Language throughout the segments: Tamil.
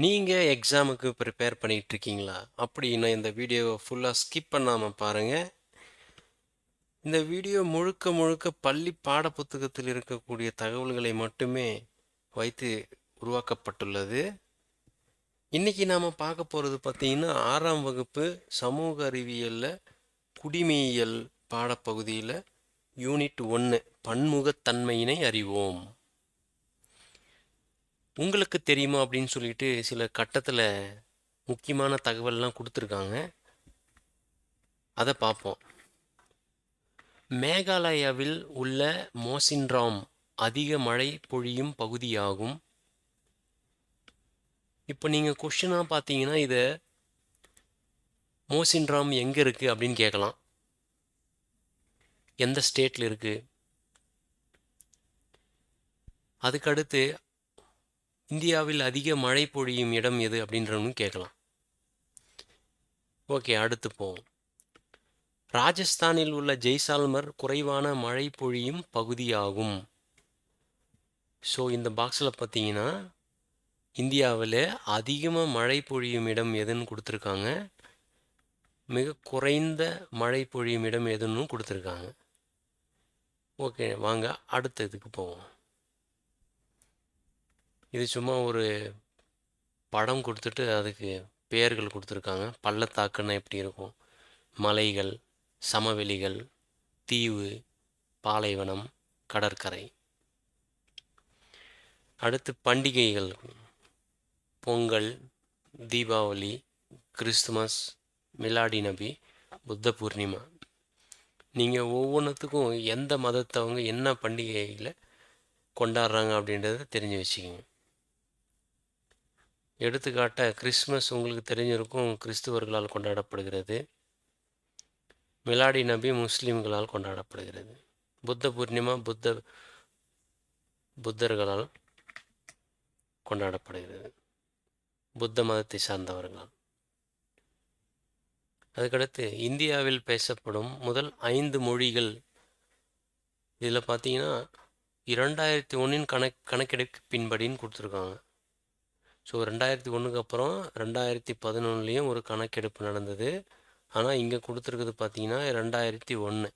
நீங்கள் எக்ஸாமுக்கு ப்ரிப்பேர் பண்ணிகிட்ருக்கீங்களா? அப்படின்னா இந்த வீடியோவை ஃபுல்லாக ஸ்கிப் பண்ணாமல் பாருங்கள். இந்த வீடியோ முழுக்க முழுக்க பள்ளி பாடப்புத்தகத்தில் இருக்கக்கூடிய தகவல்களை மட்டுமே வைத்து உருவாக்கப்பட்டுள்ளது. இன்றைக்கி நாம் பார்க்க போகிறது பார்த்திங்கன்னா 6ஆம் வகுப்பு சமூக அறிவியலில் குடிமையியல் பாடப்பகுதியில் யூனிட் 1 பன்முகத்தன்மையினை அறிவோம். உங்களுக்கு தெரியுமா அப்படின்னு சொல்லிட்டு சில கட்டத்தில் முக்கியமான தகவல்லாம் கொடுத்துருக்காங்க. அதை பார்ப்போம். மேகாலயாவில் உள்ள மோசின்ராம் அதிக மழை பொழியும் பகுதியாகும். இப்போ நீங்கள் கொஷினாக பார்த்தீங்கன்னா இதை மோசின்ராம் எங்கே இருக்குது அப்படின்னு கேட்கலாம். எந்த ஸ்டேட்டில் இருக்குது? அதுக்கடுத்து இந்தியாவில் அதிக மழை பொழியும் இடம் எது அப்படின்றவனு கேட்கலாம். ஓகே, அடுத்து போவோம். ராஜஸ்தானில் உள்ள ஜெய்சால்மர் குறைவான மழை பொழியும் பகுதியாகும். ஸோ இந்த பாக்ஸில் பார்த்தீங்கன்னா இந்தியாவில் அதிகமாக மழை பொழியும் இடம் எதுன்னு கொடுத்துருக்காங்க, மிக குறைந்த மழை பொழியும் இடம் எதுன்னு கொடுத்துருக்காங்க. ஓகே, வாங்க அடுத்த இதுக்கு போவோம். இது சும்மா ஒரு படம் கொடுத்துட்டு அதுக்கு பெயர்கள் கொடுத்துருக்காங்க. பள்ளத்தாக்குன்னா எப்படி இருக்கும், மலைகள், சமவெளிகள், தீவு, பாலைவனம், கடற்கரை. அடுத்து பண்டிகைகள்: பொங்கல், தீபாவளி, கிறிஸ்துமஸ், மிலாடி நபி, புத்த பூர்ணிமா. நீங்கள் ஒவ்வொன்றுத்துக்கும் எந்த மதத்தவங்க என்ன பண்டிகையில் கொண்டாடுறாங்க அப்படின்றத தெரிஞ்சு வச்சுக்கோங்க. எடுத்துக்காட்ட கிறிஸ்துமஸ் உங்களுக்கு தெரிஞ்சிருக்கும், கிறிஸ்துவர்களால் கொண்டாடப்படுகிறது. மிலாடி நபி முஸ்லீம்களால் கொண்டாடப்படுகிறது. புத்த பூர்ணிமா புத்தர்களால் கொண்டாடப்படுகிறது, புத்த மதத்தை சார்ந்தவர்களால். அதுக்கடுத்து இந்தியாவில் பேசப்படும் முதல் 5 மொழிகள். இதில் பார்த்தீங்கன்னா 2001 கணக்கெடுப்பு பின்படின்னு கொடுத்துருக்காங்க. ஸோ 2001க்கு அப்புறம் 2011லேயும் ஒரு கணக்கெடுப்பு நடந்தது. ஆனால் இங்கே கொடுத்துருக்குது பார்த்தீங்கன்னா 2001.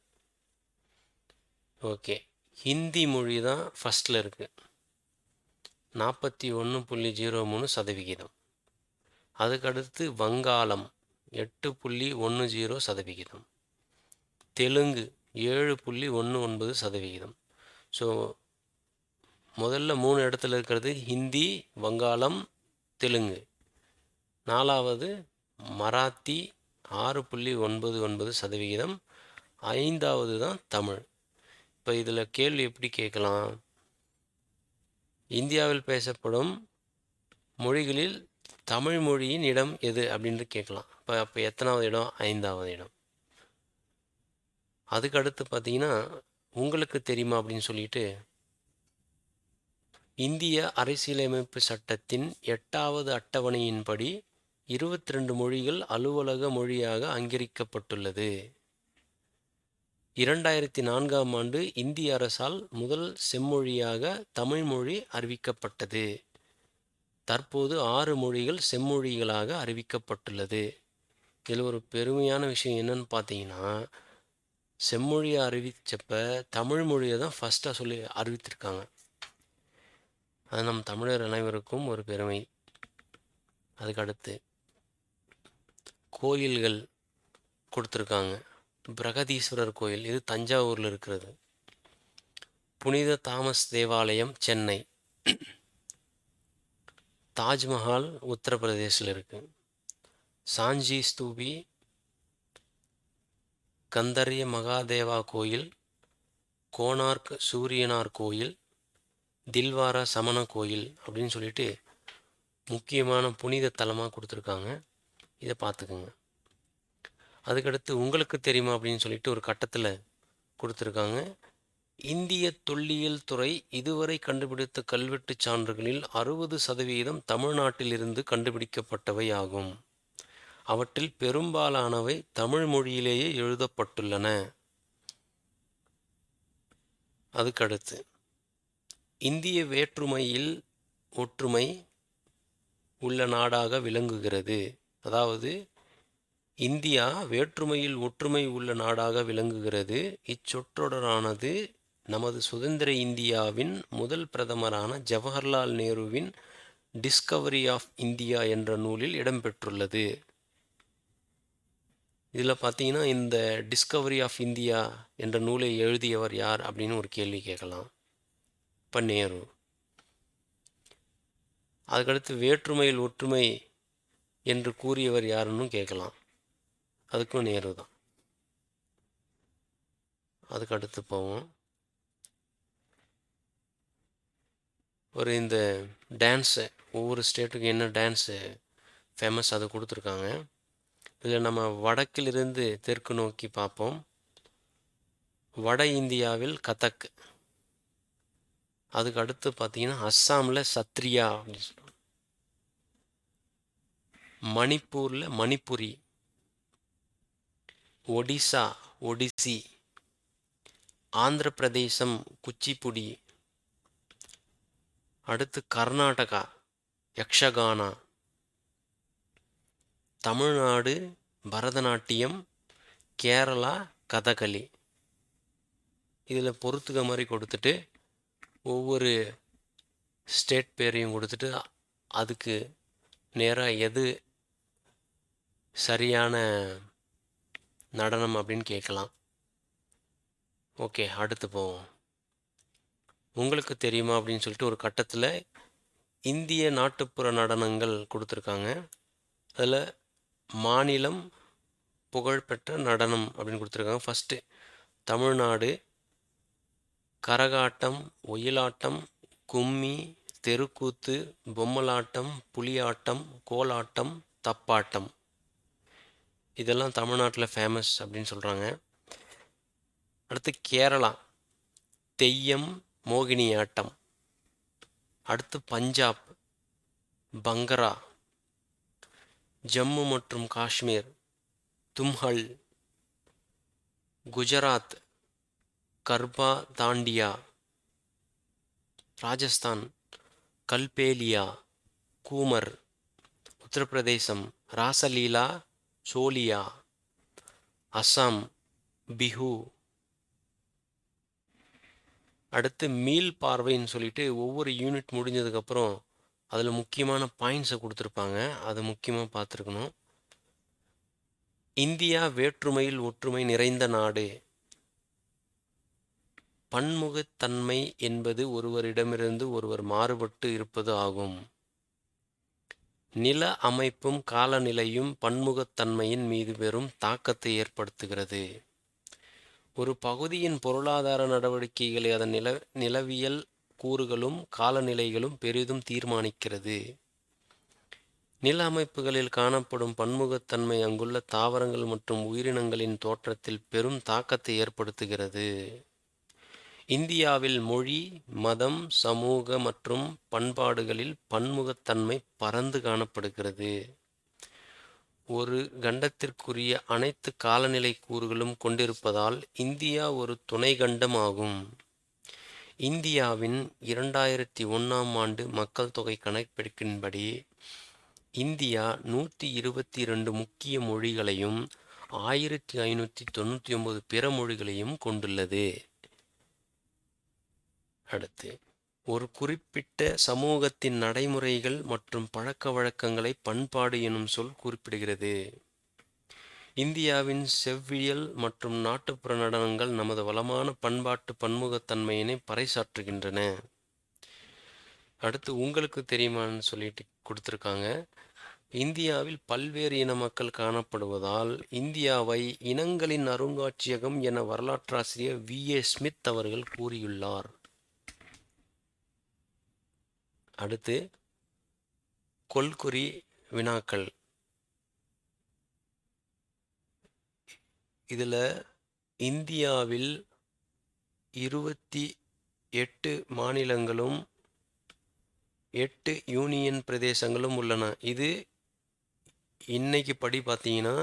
ஓகே, ஹிந்தி மொழி தான் ஃபஸ்ட்டில் இருக்குது, 41.03%. அதுக்கடுத்து வங்காளம் 8.10%. தெலுங்கு 7.19%. ஸோ முதல்ல 3 இடத்துல இருக்கிறது ஹிந்தி, வங்காளம், தெலுங்கு. 4வது மராத்தி 6.99%. 5வது தான் தமிழ். இப்போ இதில் கேள்வி எப்படி கேட்கலாம், இந்தியாவில் பேசப்படும் மொழிகளில் தமிழ் மொழியின் இடம் எது அப்படின்னு கேட்கலாம். அப்போ எத்தனாவது இடம்? 5வது இடம். அதுக்கடுத்து பார்த்தீங்கன்னா உங்களுக்கு தெரியுமா அப்படின்னு சொல்லிட்டு இந்திய அரசியலமைப்பு சட்டத்தின் 8வது அட்டவணையின்படி 22 மொழிகள் அலுவலக மொழியாக அங்கீகரிக்கப்பட்டுள்ளது. 2004ஆம் ஆண்டு இந்திய அரசால் முதல் செம்மொழியாக தமிழ் மொழி அறிவிக்கப்பட்டது. தற்போது 6 மொழிகள் செம்மொழிகளாக அறிவிக்கப்பட்டுள்ளது. இதில் ஒரு பெருமையான விஷயம் என்னன்னு பார்த்தீங்கன்னா, செம்மொழியை அறிவித்தப்ப தமிழ் மொழியை தான் ஃபஸ்ட்டாக அறிவித்திருக்காங்க. அது நம் தமிழர் அனைவருக்கும் ஒரு பெருமை. அதுக்கடுத்து கோயில்கள் கொடுத்துருக்காங்க. பிரகதீஸ்வரர் கோயில், இது தஞ்சாவூரில் இருக்கிறது. புனித தாமஸ் தேவாலயம் சென்னை. தாஜ்மஹால் உத்தரப்பிரதேசில் இருக்குது. சாஞ்சி ஸ்தூபி, கந்தர்ய மகாதேவா கோயில், கோனார்க் சூரியனார் கோயில், தில்வாரா சமண கோயில் அப்படின்னு சொல்லிட்டு முக்கியமான புனித தலமாக கொடுத்துருக்காங்க. இதை பார்த்துக்குங்க. அதுக்கடுத்து உங்களுக்கு தெரியுமா அப்படின்னு சொல்லிட்டு ஒரு கட்டத்தில் கொடுத்துருக்காங்க. இந்திய தொல்லியல் துறை இதுவரை கண்டுபிடித்த கல்வெட்டுச் சான்றுகளில் 60% தமிழ்நாட்டிலிருந்து கண்டுபிடிக்கப்பட்டவை ஆகும். அவற்றில் பெரும்பாலானவை தமிழ் மொழியிலேயே எழுதப்பட்டுள்ளன. அதுக்கடுத்து இந்திய வேற்றுமையில் ஒற்றுமை, உள்ள நாடாக விளங்குகிறது. அதாவது இந்தியா வேற்றுமையில் ஒற்றுமை உள்ள நாடாக விளங்குகிறது. இச்சொற்றொடரானது நமது சுதந்திர இந்தியாவின் முதல் பிரதமரான ஜவஹர்லால் நேருவின் டிஸ்கவரி ஆஃப் இந்தியா என்ற நூலில் இடம்பெற்றுள்ளது. இதில் பார்த்தீங்கன்னா, இந்த டிஸ்கவரி ஆஃப் இந்தியா என்ற நூலை எழுதியவர் யார் அப்படின்னு ஒரு கேள்வி கேட்கலாம். இப்போ நேரு. அதுக்கடுத்து வேற்றுமையில் ஒற்றுமை என்று கூறியவர் யாருன்னு கேட்கலாம். அதுக்கும் நேரு தான். அதுக்கு அடுத்து போவோம். ஒரு இந்த டான்ஸு, ஒவ்வொரு ஸ்டேட்டுக்கு என்ன டான்ஸு ஃபேமஸ் அதை கொடுத்துருக்காங்க. இதில் நம்ம வடக்கிலிருந்து தெற்கு நோக்கி பார்ப்போம். வட இந்தியாவில் கதக், அதுக்கு அடுத்து பார்த்தீங்கன்னா அஸ்ஸாமில் சத்ரியா அப்படின்னு சொல்லுவாங்க, மணிப்பூரில் மணிப்புரி, ஒடிசா ஒடிசி, ஆந்திர பிரதேசம் குச்சிப்புடி, அடுத்து கர்நாடகா யக்ஷகானா, தமிழ்நாடு பரதநாட்டியம், கேரளா கதகளி. இதில் பொறுத்துக்க மாதிரி கொடுத்துட்டு ஒவ்வொரு ஸ்டேட் பேரையும் கொடுத்துட்டு அதுக்கு நேராக எது சரியான நடனம் அப்படின்னு கேட்கலாம். ஓகே, அடுத்து போவோம். உங்களுக்கு தெரியுமா அப்படின்னு சொல்லிட்டு ஒரு கட்டத்தில் இந்திய நாட்டுப்புற நடனங்கள் கொடுத்துருக்காங்க. அதில் மாநிலம் புகழ்பெற்ற நடனம் அப்படின்னு கொடுத்துருக்காங்க. ஃபஸ்ட்டு தமிழ்நாடு கரகாட்டம், ஒயிலாட்டம், கும்மி, தெருக்கூத்து, பொம்மலாட்டம், புலியாட்டம், கோலாட்டம், தப்பாட்டம். இதெல்லாம் தமிழ்நாட்டில் ஃபேமஸ் அப்படின்னு சொல்கிறாங்க. அடுத்து கேரளா தெய்யம், மோகினியாட்டம். அடுத்து பஞ்சாப் பங்கரா, ஜம்மு மற்றும் காஷ்மீர் தும்ஹல், குஜராத் கர்பா தாண்டியா, ராஜஸ்தான் கல்பேலியா கூமர், உத்தரப்பிரதேசம் ராசலீலா சோலியா, அஸ்ஸாம் பிஹு. அடுத்து மீள் பார்வைன்னு சொல்லிட்டு ஒவ்வொரு யூனிட் முடிஞ்சதுக்கப்புறம் அதில் முக்கியமான பாயிண்ட்ஸை கொடுத்துருப்பாங்க. அதை முக்கியமாக பார்த்துருக்கணும். இந்தியா வேற்றுமையில் ஒற்றுமை நிறைந்த நாடு. பன்முகத்தன்மை என்பது ஒருவரிடமிருந்து ஒருவர் மாறுபட்டு இருப்பது ஆகும். நில அமைப்பும் காலநிலையும் பன்முகத்தன்மையின் மீது பெரும் தாக்கத்தை ஏற்படுத்துகிறது. ஒரு பகுதியின் பொருளாதார நடவடிக்கைகளை அதன் நிலவியல் கூறுகளும் காலநிலைகளும் பெரிதும் தீர்மானிக்கிறது. நில அமைப்புகளில் காணப்படும் பன்முகத்தன்மை அங்குள்ள தாவரங்கள் மற்றும் உயிரினங்களின் தோற்றத்தில் பெரும் தாக்கத்தை ஏற்படுத்துகிறது. இந்தியாவில் மொழி, மதம், சமூக மற்றும் பண்பாடுகளில் பன்முகத்தன்மை பரந்து காணப்படுகிறது. ஒரு கண்டத்திற்குரிய அனைத்து காலநிலை கூறுகளும் கொண்டிருப்பதால் இந்தியா ஒரு துணை கண்டம் ஆகும். இந்தியாவின் 2001ஆம் ஆண்டு மக்கள் தொகை கணக்கெடுப்பின்படி இந்தியா 122 முக்கிய மொழிகளையும் 1599 பிற மொழிகளையும் கொண்டுள்ளது. அடுத்து, ஒரு குறிப்பிட்ட சமூகத்தின் நடைமுறைகள் மற்றும் பழக்க வழக்கங்களை பண்பாடு எனும் சொல் குறிப்பிடுகிறது. இந்தியாவின் செவ்வியல் மற்றும் நாட்டுப்புற நடனங்கள் நமது வளமான பண்பாட்டு பன்முகத்தன்மையினை பறைசாற்றுகின்றன. அடுத்து, உங்களுக்கு தெரியுமான்னு சொல்லிட்டு கொடுத்துருக்காங்க. இந்தியாவில் பல்வேறு இன மக்கள் காணப்படுவதால் இந்தியாவை இனங்களின் அருங்காட்சியகம் என வரலாற்றாசிரியர் V.A. ஸ்மித் அவர்கள் கூறியுள்ளார். அடுத்து, கொள்குறி வினாக்கள். இதில் இந்தியாவில் 28 மாநிலங்களும் 8 யூனியன் பிரதேசங்களும் உள்ளன. இது இன்னைக்கு படி பார்த்தீங்கன்னா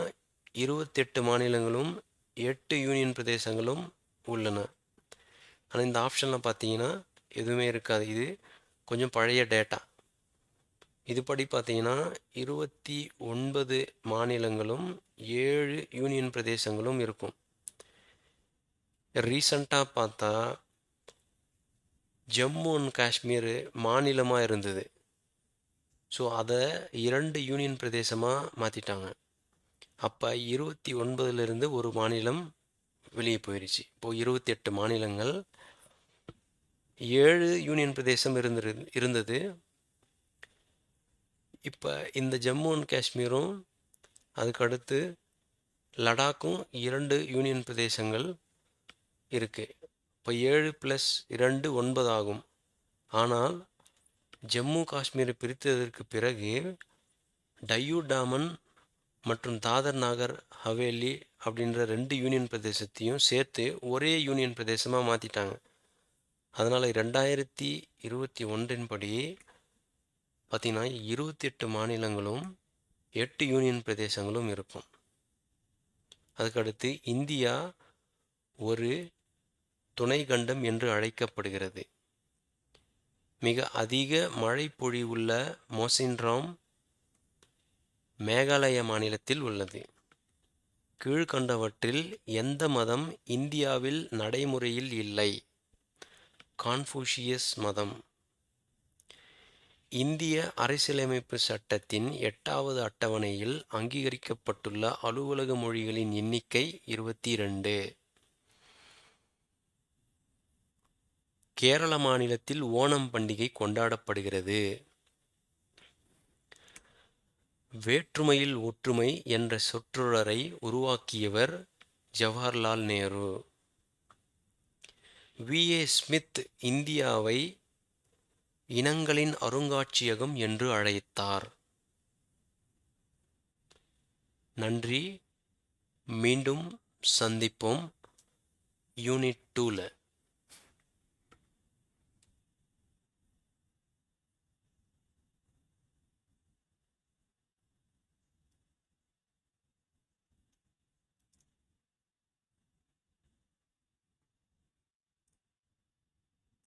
28 மாநிலங்களும் 8 யூனியன் பிரதேசங்களும் உள்ளன. ஆனால் இந்த ஆப்ஷனில் பார்த்தீங்கன்னா எதுவுமே இருக்காது. இது கொஞ்சம் பழைய டேட்டா. இதுபடி பார்த்தீங்கன்னா 29 மாநிலங்களும் 7 யூனியன் பிரதேசங்களும் இருக்கும். ரீசண்டாக பார்த்தா ஜம்மு அண்ட் காஷ்மீர் மாநிலமாக இருந்தது. ஸோ அதை 2 யூனியன் பிரதேசமாக மாற்றிட்டாங்க. அப்போ 29லேருந்து ஒரு மாநிலம் வெளியே போயிடுச்சு. இப்போது 28 மாநிலங்கள், 7 யூனியன் பிரதேசம் இருந்தது. இப்போ இந்த ஜம்மு அண்ட் காஷ்மீரும் அதுக்கடுத்து லடாக்கும் 2 யூனியன் பிரதேசங்கள் இருக்குது. இப்போ 7 + 2 9 ஆகும். ஆனால் ஜம்மு காஷ்மீரை பிரித்ததற்கு பிறகு டையூ டாமன் மற்றும் தாதர் நாகர் ஹவேலி அப்படின்ற 2 யூனியன் பிரதேசத்தையும் சேர்த்து ஒரே யூனியன் பிரதேசமாக மாற்றிட்டாங்க. அதனால் 2021 படி பார்த்திங்கன்னா 28 மாநிலங்களும் 8 யூனியன் பிரதேசங்களும் இருக்கும். அதுக்கடுத்து இந்தியா ஒரு துணை கண்டம் என்று அழைக்கப்படுகிறது. மிக அதிக மழை பொழிவுள்ள மோசின்ராம் மேகாலய மாநிலத்தில் உள்ளது. கீழ்கண்டவற்றில் எந்த மதம் இந்தியாவில் நடைமுறையில் இல்லை? கான்ஃபூஷியஸ் மதம். இந்திய அரசியலமைப்பு சட்டத்தின் 8வது அட்டவணையில் அங்கீகரிக்கப்பட்டுள்ள அலுவலக மொழிகளின் எண்ணிக்கை 22. கேரள மாநிலத்தில் ஓணம் பண்டிகை கொண்டாடப்படுகிறது. வேற்றுமையில் ஒற்றுமை என்ற சொற்றொடரை உருவாக்கியவர் ஜவஹர்லால் நேரு. வி.ஏ. ஸ்மித் இந்தியாவை இனங்களின் அருங்காட்சியகம் என்று அழைத்தார். நன்றி. மீண்டும் சந்திப்போம். யூனிட் 2ல.